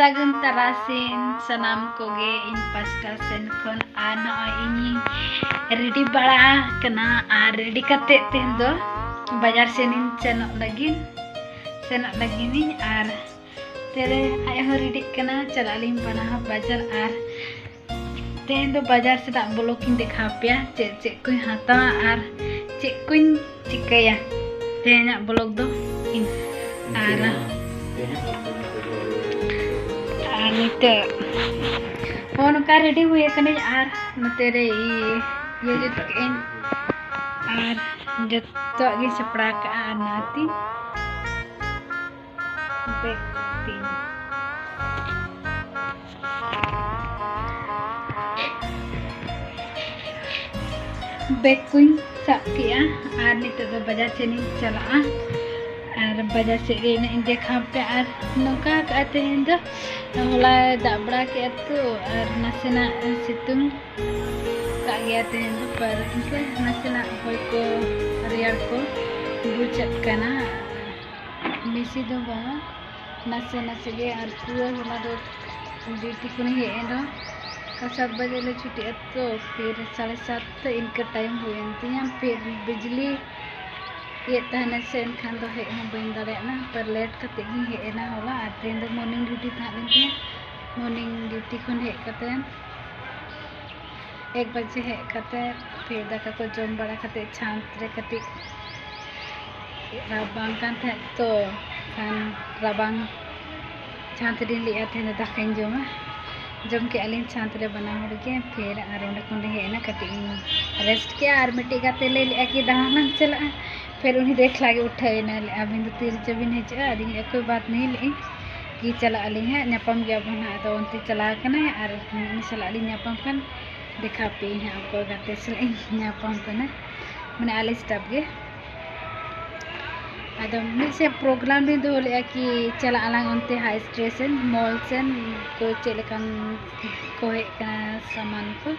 Sagun tarasin sanam koge in pasta sen kon ano ini ready bara kena ready kate tendo bajar senin senok lagi nih ar tere ayo ready kena calalim panah bajar ar tendo bajar sedak bolokin dekhap ya cek kuin hata ar cek kuin cikaya tenya bolok do in ar nite phone का ready हुए कने are तेरे ये जो इन are जत्तो गे सपड़ा का नाती बेक्तिन बेक्विन Saikia are निते तो बाजार से नहीं चला और बाजार से इन देखा पे और नौका कहते हैं तो होला दाबड़ा के तो और नसेना सितुंग का गया थे पर इनके नसेना होय को रियार को बुझत कना मिसी दो बा नसे गे और पूरा होला दो ड्यूटी को नहीं है ना का 7 बजे ले छुट्टी तो फिर 7:30 इनका टाइम हुए फिर बिजली ये तहने से खान तो है बन दाड़े ना पर लेट कते गी है ना होला आते तो मॉर्निंग ड्यूटी थाने थे मॉर्निंग ड्यूटी खन है कते 1 बजे है कते फिर दाका को जम बड़ा कते छांत रे कते राबांग kan थे तो kan राबांग छांत रे लिया थे दाका जम के अलिन छांत रे बना हो के फिर आर ओंडे खन है ना कते रेस्ट के आर मिट्टी गाते ले लिया कि दाना चला फिर उन्हें देख लागे उठे ना अभी तो तीर चबिन है अदी कोई बात नहीं ले कि चला अली है नापम गया बना तो उनते चला कना और चला अली नापम कन देखा पे है आपको गाते से नापम कना माने आले स्टाफ गे अद मिसे प्रोग्राम भी दो ले कि चला अलग उनते हाई स्टेशन मॉल से को चलेकन को है सामान को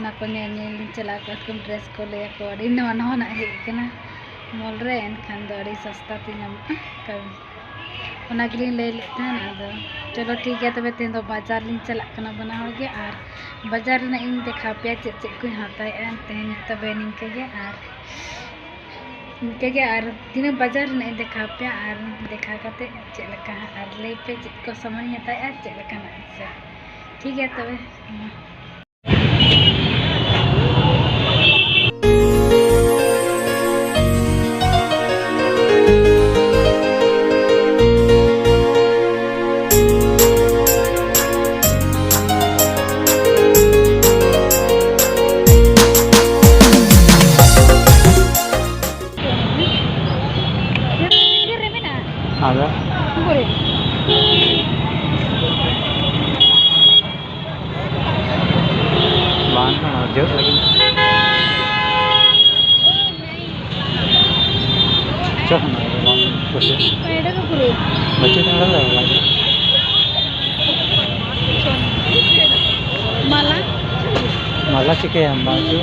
ना को ने चला कर ड्रेस को ले को अडी नवा नवा ना है कना मॉल रे एनखान दो अड़ी सस्ता ती नामता कब ओना के ले लेते हैं ना चलो ठीक है तबे तेन दो बाजार लिन चला कना बना हो गया और बाजार ना इन देखा पे चेक को हाता है तेन तबे निके के और तीन बाजार ना देखा पे और देखा करते चलका और ले पे चेक को सामान हाता है चलका ना ठीक है तबे ada boleh bahan kan ada lagi cak na bahan ada ke bro baca tengah lah lagi malah cik yang baca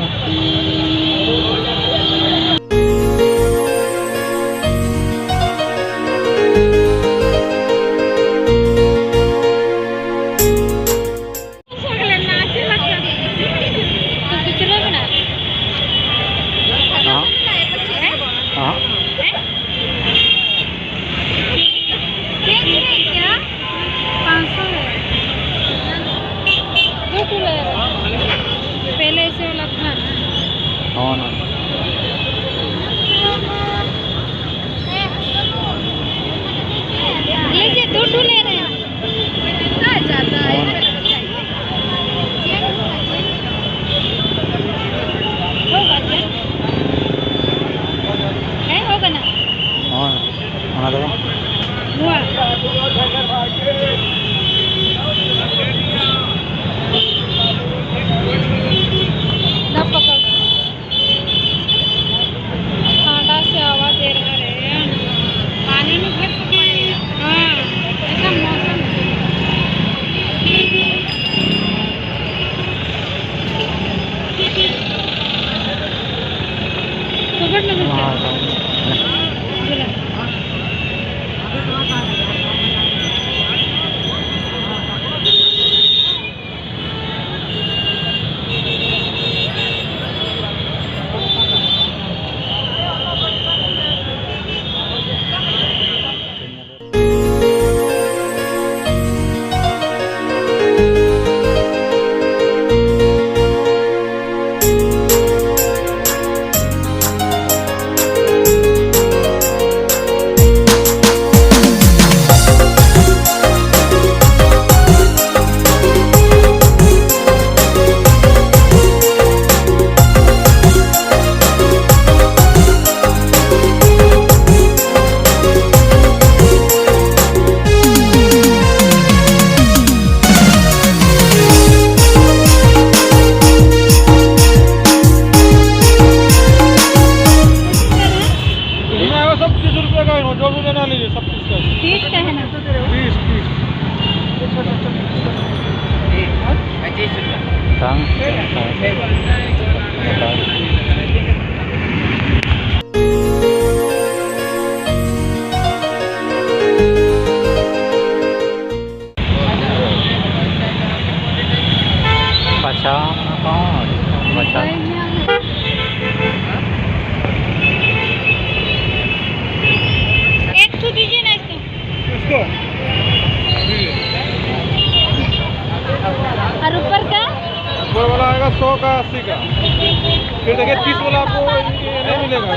फिर देखिए 30 वाला आपको ये नहीं मिलेगा।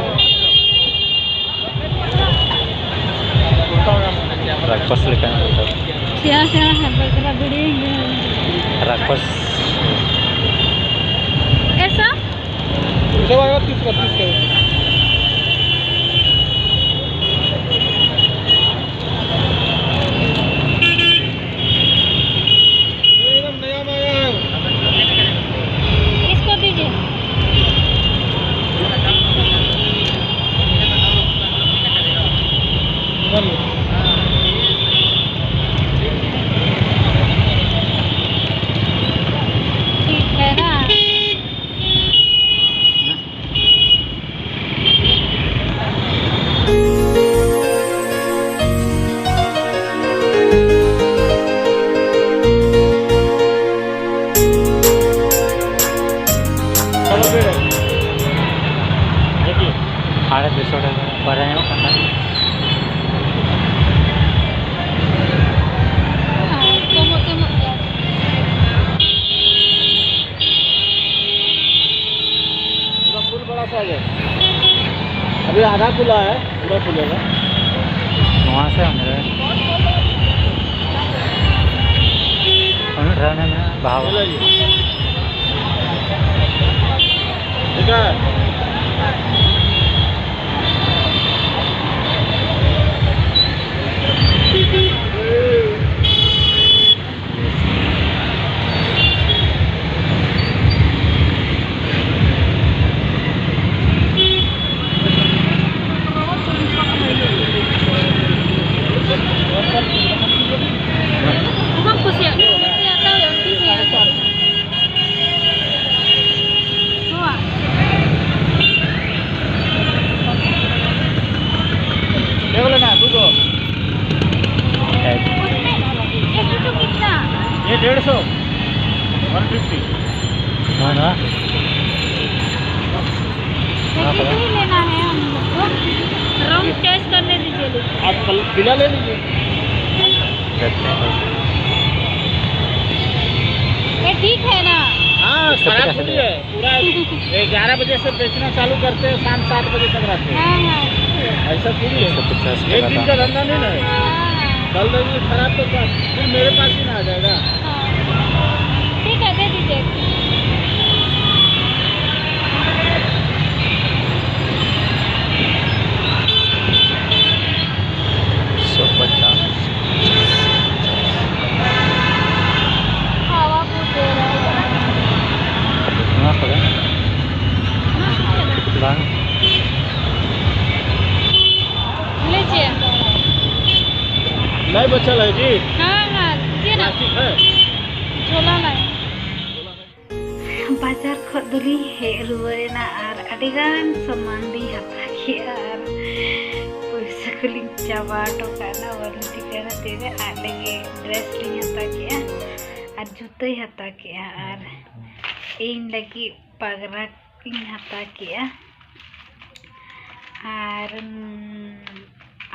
राक्षस लेकर Siapa bergerak budi? राक्षस Esa? सब आएगा 30 का 30 का। एकदम नया आया है। इसको दीजिए। ठीक है ना? चलो फिर आड़े 200 टाका बारह ᱧᱟᱢᱚᱜ ᱠᱟᱱᱟ Tengok ya. पूरा फुल बड़ा साइज है। अभी आधा खुला है, पूरा खुलेगा। ᱱᱚᱣᱟ ᱥᱮ ᱚᱸᱰᱮ ᱚᱱᱟ ᱨᱟᱱᱟ ᱢᱮᱱᱟᱜᱼᱟ ᱵᱟᱦᱟ बोला जी। ठीक है। Bukan pusing. Dia tahu yang tinggi. Dua. देख लेना दूगो। Pusing. Itu kita. ये 150 150। ना एक ही लेना है हम लोग को। रंग टेस्ट करने दीजिए। आप कल पीला ले लीजिए। ये ठीक है ना? हाँ खराब थोड़ी है। पूरा 11 बजे से बेचना चालू करते हैं, शाम 7 बजे तक रखते हैं। हाँ हाँ। ऐसा थोड़ी है। 150 एक दिन का धंधा नहीं ना है। कल देंगे खराब तो फिर मेरे पास ही ना आ जाएगा। ठीक है, दे दीजिए। 150 हवा फूट दे रहा है। ᱱᱚᱣᱟ ᱠᱚᱫᱚ ᱵᱟᱝ लीजिए। नहीं बचल है जी। हाँ हाँ दीजिए ना। प्लास्टिक है। झोला लाए। बाजार खत दुली हेज रुआरेना आर अडिगान सामान दी हता किया आर पैसा कुलिंग चाबा टोकाना वाली टिकाना तेरे आलेगे ड्रेस ली हता किया आर जूते हता किया आर इन लगी पगरा इन हता किया आर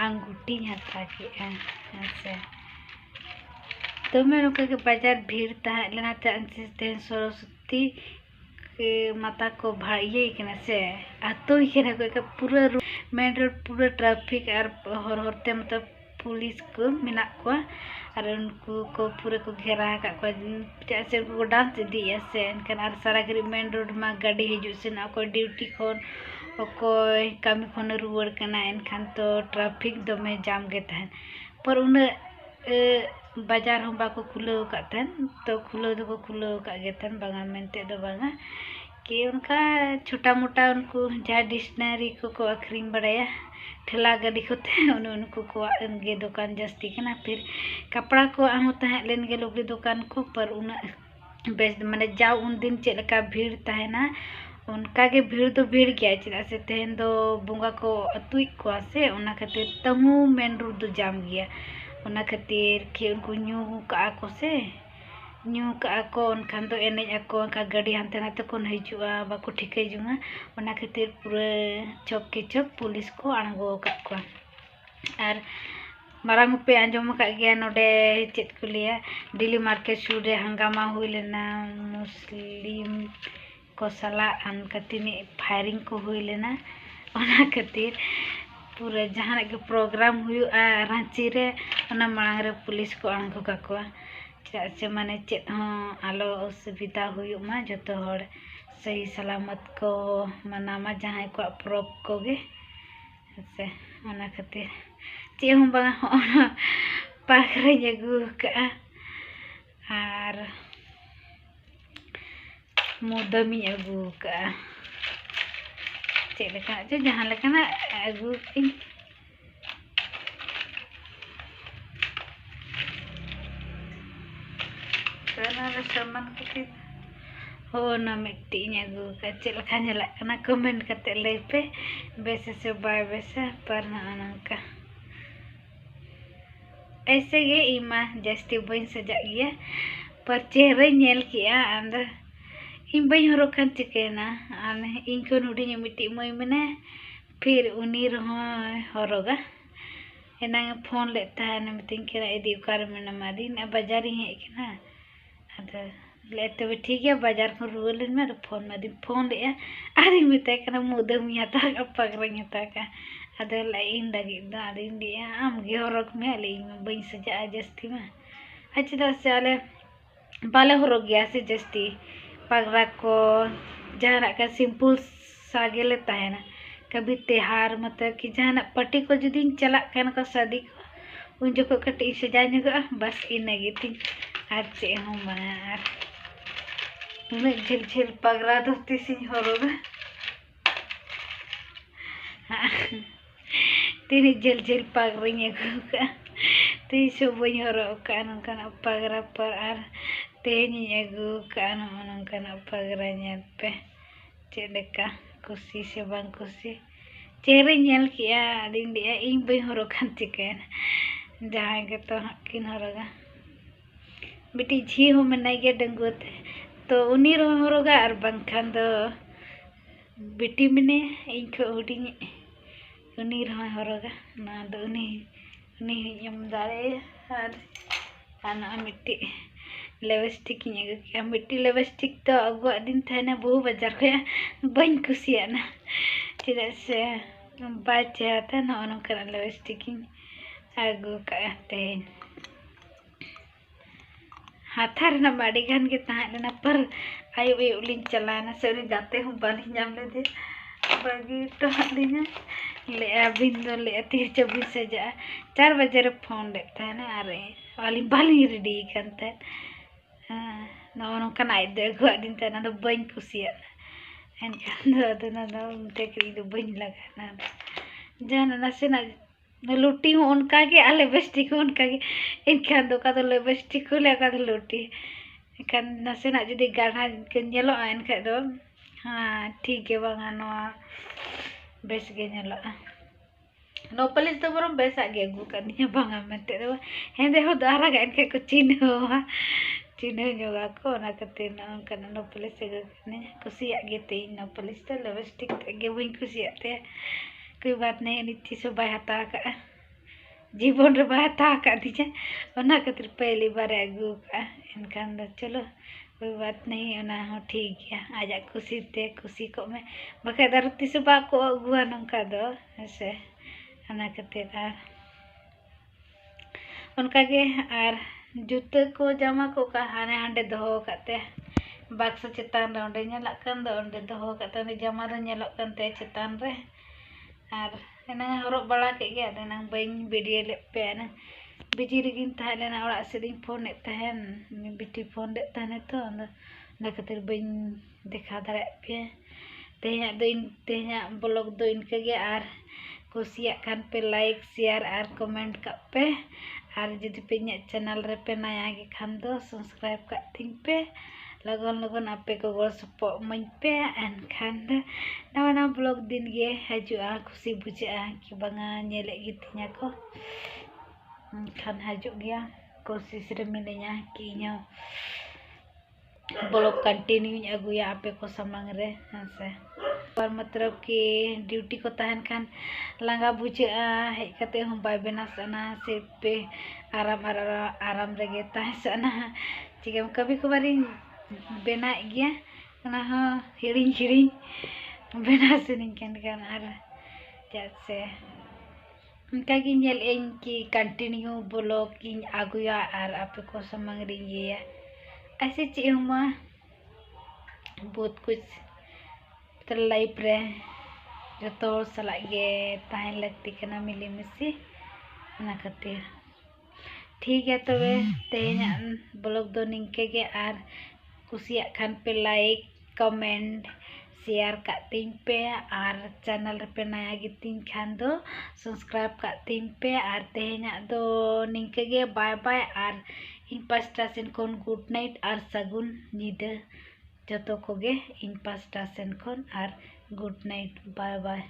अंगूठी हता किया ऐसे। तो मैं लोग के बाजार भीड़ तहाँ लेना चाहते सरस्वती माता को भाइये के से आतो ही के पूरा मेन रोड पूरा ट्रैफिक और होरते मतलब पुलिस को मिला को और उनको को पूरे को घेरा का जैसे उनको डांस दी से इनका सारा घड़ी मेन रोड में गाड़ी हिजू से ना कोई ड्यूटी खन कोई कमी खन रुआर करना इनखान तो ट्रैफिक दमे जाम गे तहन पर उन बाजार हम बाको खुलो कातन तो खुलो दो खुलो का गेतन बांगा मेंते दो बांगा कि उनका छोटा मोटा उनको जहाँ डिक्शनरी को अखरीम बढ़ाया ठेला गाड़ी को उनको को गे दुकान जस्ती के ना फिर कपड़ा को होता है लेन गे लोग दुकान को पर उन बेच माने जाओ उन दिन चलका भीड़ है ना उनका के भीड़ तो भीड़ गया चला से तेहन दो बुंगा को अतुई को से उना खातिर तमु मेन रोड दो जाम गया उना खातिर कि उनको न्यू का को से न्यू का को उनखान दो एने को उनका गाड़ी हानते नाते को हिजुआ बाको ठिके जुंगा उना खातिर पूरे चौक के चौक पुलिस को आंगो का को और मारांग पे आंजम का गया नोडे चेत को लिया दिल्ली मार्केट सूर रे हंगामा हुई लेना मुस्लिम को सला अनका तिनी फायरिंग को हुई लेना ओना खातिर पूरा जहाँ के प्रोग्राम हुआ रांची रे ओना मांग रे पुलिस को आंगो काकोआ चेदा से माने चेद हों आलो असुविधा हुई मा जतो हर सही सलामत को मनामा जहाँ को प्रोब को गे से ओना खातिर चे हम बांगा पाखरे जगू का आर मुदमी अगू का चेक लेका जो जहाँ लेका अगू इन सामान के हो ना मिट्टी अगू का चेक लेका nyala कमेंट करते ले पे वैसे से बाय वैसे पर ना का ऐसे ये इमा जस्ती बन सजा गया पर चेहरे नेल किया अंदर इन बई हरोकन चिकेना आन इनको नुडी मिट्टी मई मने फिर उनी रहो हरोगा एना फोन लेता है न मिटिंग के इदी कार में न मादी न बाजार ही है कि ना अद लेते भी ठीक है बाजार को रूल में फोन मादी फोन ले आदि मिते कना मुदम याता का पगरंग याता का अद लाइन लगी दादिन दिया आम गे हरोक में ले बई सजा जस्ती में अच्छा से आले बाले हरोक गया से जस्ती पगरा को जहाँ का सिंपल सागे लेता है ना कभी त्योहार मतलब कि जहाँ पट्टी को जो दिन चला कहना को शादी को उन जो को कटी सजा जुगा बस इन्हें थी आज से हम यार उन्हें झिल झिल पगरा धोती सी हरोगा तीन झिल झिल पगरी का ती सब हरोका नौका पगरा पर आर तेनी अगू काना पगरा नेल पे चेलेका खुशी से बांग खुशी चेहरे नेल किया दिन दिया इन बई हरोकान चिकेन जहाँ के तो किन हरोगा बेटी झी हो मनाई के डंगुत तो उनी रो हरोगा और बंखान दो बेटी मने इनको उड़ी उनी रो हरोगा ना दो उनी यम दारे आना मिट्टी लिपस्टिक क्या मिट्टी लिपस्टिक तो अगुआ दिन थे ना बहु बाजार को बन कुसियाना चेदा से बाय चेहरा ना उनका लिपस्टिक अगू का तेन हाथार ना बाड़ी गान के तहना पर आयु उलिन चलाना सरी गाते हूँ बाली जाम ले दे बागी तो हालिना ले अबिन दो ले 24 से जा 4 बजे रे फोन लेता है ना अरे वाली बाली रेडी करते नौका आयदे दिन तना तो बन कुसिया एनखान टेकरी बन लगा जहाँ नासेना लुटी हूँ उनका के आले लिपस्टिक उनका के एनखान दो का तो लिपस्टिक को लेका तो लुटी एनखान नासेना जुदी गाढ़ा के नेलो एनखान दो हाँ ठीक है बांगा नोआ बेस के नेलो नो पुलिस तो बरम बेस आगे अगू करनी बांगा मेंते दो हेंदे हो दारा का एनखान को चिन्ह चिन्ह जोगा को ना करते ना उनका नो पुलिस से करने खुशी आगे ते नो पुलिस तो लिपस्टिक आगे वही खुशी आते कोई बात नहीं नित्य से बाय हता का जीवन रे बाय हता का दीजे ओना खातिर पहली बार अगू का इनकान चलो कोई बात नहीं ओना हो ठीक है आजा खुशी ते खुशी को में बके दरती से बा को अगुआ नंका दो ऐसे ओना खातिर उनका के आर जूते को जामा को का हाने हांडे दहो काते बक्स चेतान रे नेलाकन दो ओंडे दहो काते जामा रे नेलकन ते चेतान रे आर एना हरक बड़ा के गे अदना बइन वीडियो ले पे ना बिजी रेगिन थालेना ओड़ा सेदिन फोन एत तहन बिटी फोन ले तहने तो ना खातिर बइन देखा दारे पे तेहना ब्लॉग दो इनके गे आर कुसिया खान पे लाइक शेयर और कमेंट का पे और जुदी पे चैनल रे पे नया गे खान दो सब्सक्राइब का थिंग पे लगन लगन आपे को गोल सपोर्ट मन पे एनखान नवा नवा ब्लॉग दिन गे हजुआ खुशी बुझा कि बांगा नेले गे तिया को खान हजु गया कोशिश रे मिनेया कि इन ब्लॉग कंटिन्यू अगुया आपे को सामंग रे से पर मतलब कि ड्यूटी को तहन खान लांगा बुझा हेज कते हम बाय बेनासना से पे आराम रेगे तहसना चिके कभी कभार बेना गया हिड़ी बना सुनिंग से उनका कि कंटिन्यू ब्लॉग की आगुया और आपे को समंग रही है ऐसे चीमा बहुत कुछ तो लाइफ रे जो तो सलागे ताहे लगती कना मिली मिसी ना खातिर ठीक है तबे तेना ब्लॉग दो निंके के आर कुसिया खान पे लाइक कमेंट शेयर कातीन पे और चैनल पे नया गितीन खान दो सब्सक्राइब कातीन पे और तेना दो निंके के बाय बाय और इन पास्टा सेन कोन गुड नाइट और सगुन निदे जतो कोगे इन पास्टा सेन कोन और गुड नाइट बाय बाय।